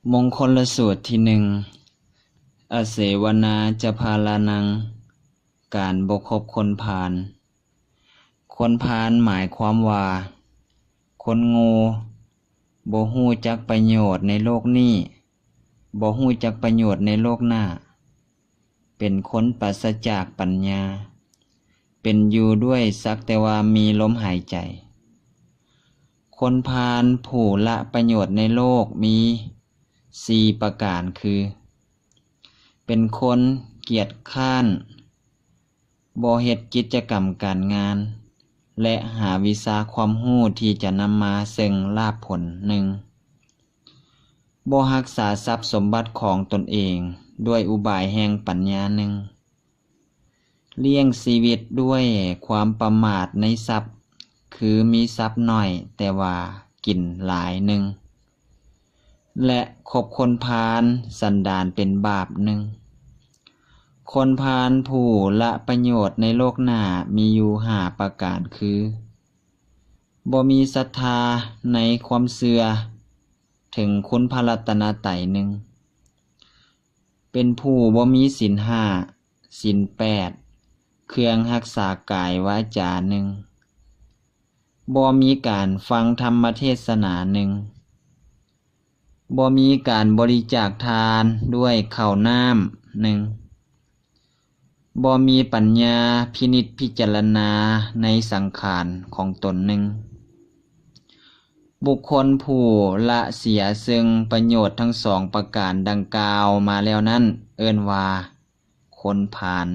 มงคลสูตรที่หนึ่งอเสวนาจะพาลานังการบ่คบคนพาลคนพาลหมายความว่าคนโง่บ่ฮู้จักประโยชน์ในโลกนี้บ่ฮู้จักประโยชน์ในโลกหน้าเป็นคนปราศจากปัญญาเป็นอยู่ด้วยสักแต่ว่ามีลมหายใจคนพาลผู้ละประโยชน์ในโลกมี4ประการคือเป็นคนเกียจคร้านบ่เฮ็ดกิจกรรมการงานและหาวิชาความรู้ที่จะนำมาซึ่งลาภผลหนึ่งบ่รักษาทรัพย์สมบัติของตนเองด้วยอุบายแห่งปัญญาหนึ่งเลี้ยงชีวิตด้วยความประมาทในทรัพย์คือมีทรัพย์น้อยแต่ว่ากินหลายหนึ่งและคบคนพาลสันดานเป็นบาปหนึ่งคนพาลผู้ละประโยชน์ในโลกหน้ามีอยู่5ประการคือบ่มีศรัทธาในความเชื่อถึงคุณพระรัตนตรัยหนึ่งเป็นผู้บ่มีศีล5ศีล8เครื่องรักษากายวาจาหนึ่งบ่มีการฟังธรรมเทศนาหนึ่งบ่มีการบริจาคทานด้วยข้าวน้ำหนึ่งบ่มีปัญญาพินิจพิจารณาในสังขารของตนหนึ่งบุคคลผู้ละเสียซึ่งประโยชน์ทั้ง2ประการดังกล่าวมาแล้วนั้นเอิ้นว่าคนพาล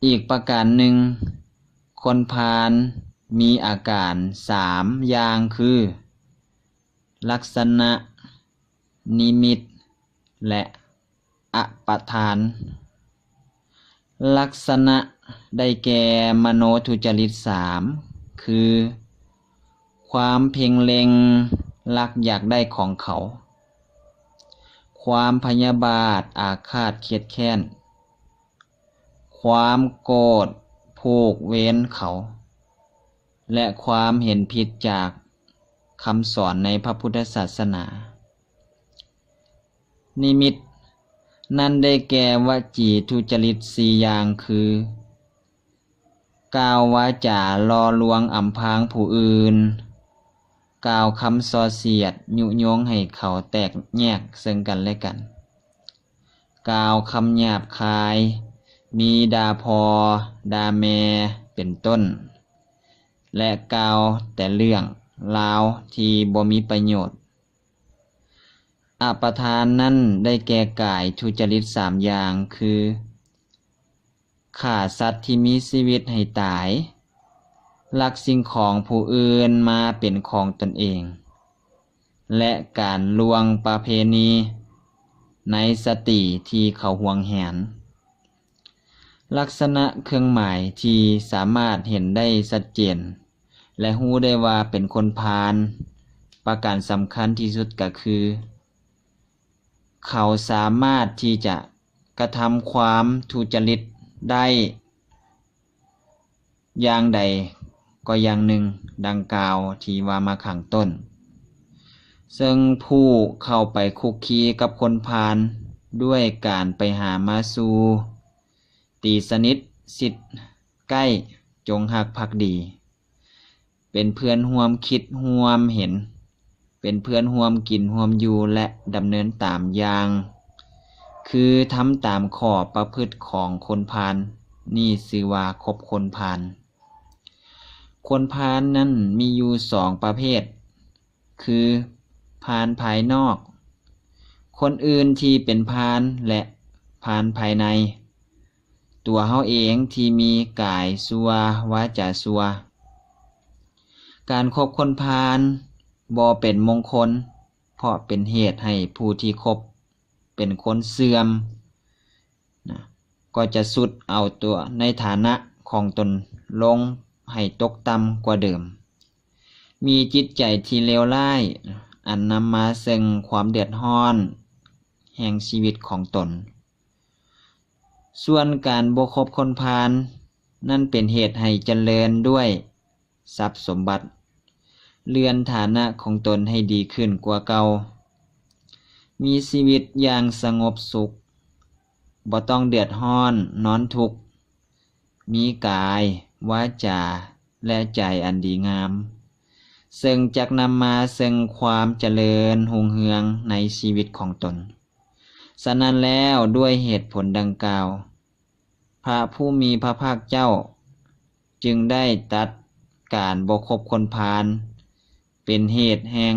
อีกประการหนึ่งคนพาลมีอาการ3อย่างคือลักษณะนิมิตและอปทานลักษณะได้แก่มโนทุจริต3คือความเพ่งเล็งลักอยากได้ของเขาความพยาบาทอาฆาตเคียดแค้นความโกรธผูกเวรเขาและความเห็นผิดจากคำสอนในพระพุทธศาสนานิมิตนั่นได้แก่วจีทุจริต4อย่างคือกล่าววาจาล่อลวงอำพรางผู้อื่นกล่าวคำส่อเสียดยุยงให้เขาแตกแยกซึ่งกันและกันกล่าวคำหยาบคายมีด่าพอด่าแม่เป็นต้นและกล่าวแต่เรื่องราวที่บ่มีประโยชน์อปทานนั้นได้แก่กายทุจริต3อย่างคือฆ่าสัตว์ที่มีชีวิตให้ตายลักสิ่งของผู้อื่นมาเป็นของตนเองและการลวงประเพณีในสติที่เขาหวงแหนลักษณะเครื่องหมายที่สามารถเห็นได้ชัดเจนและรู้ได้ว่าเป็นคนพาลประการสำคัญที่สุดก็คือเขาสามารถที่จะกระทำความทุจริตได้อย่างใดก็อย่างหนึ่งดังกล่าวที่ว่ามาข้างต้นซึ่งผู้เข้าไปคุกคีกับคนพาลด้วยการไปหามาสู่ตีสนิทสิทธิ์ใกล้จงหักภักดีเป็นเพื่อนร่วมคิดร่วมเห็นเป็นเพื่อนร่วมกินร่วมอยู่และดำเนินตามอย่างคือทำตามข้อประพฤติของคนพาลนี่ชื่อว่าคบคนพาลคนพาลนั้นมีอยู่2ประเภทคือพาลภายนอกคนอื่นที่เป็นพาลและพาลภายในตัวเฮาเองที่มีกายชั่ววาจาชั่วการคบคนพาลบ่เป็นมงคลเพราะเป็นเหตุให้ผู้ที่คบเป็นคนเสื่อมนะก็จะสุดเอาตัวในฐานะของตนลงให้ตกต่ำกว่าเดิมมีจิตใจที่เลวร้ายอันนำมาซึ่งความเดือดร้อนแห่งชีวิตของตนส่วนการบ่คบคนพาลนั่นเป็นเหตุให้เจริญด้วยทรัพย์สมบัติเลื่อนฐานะของตนให้ดีขึ้นกว่าเก่า มีชีวิตอย่างสงบสุขบ่ต้องเดือดร้อนนอนทุกข์มีกายวาจาและใจอันดีงามซึ่งจักนำมาซึ่งความเจริญรุ่งเรืองในชีวิตของตนฉะนั้นแล้วด้วยเหตุผลดังกล่าวพระผู้มีพระภาคเจ้าจึงได้ตรัสการบ่คบคนพาลเป็นเหตุแห่ง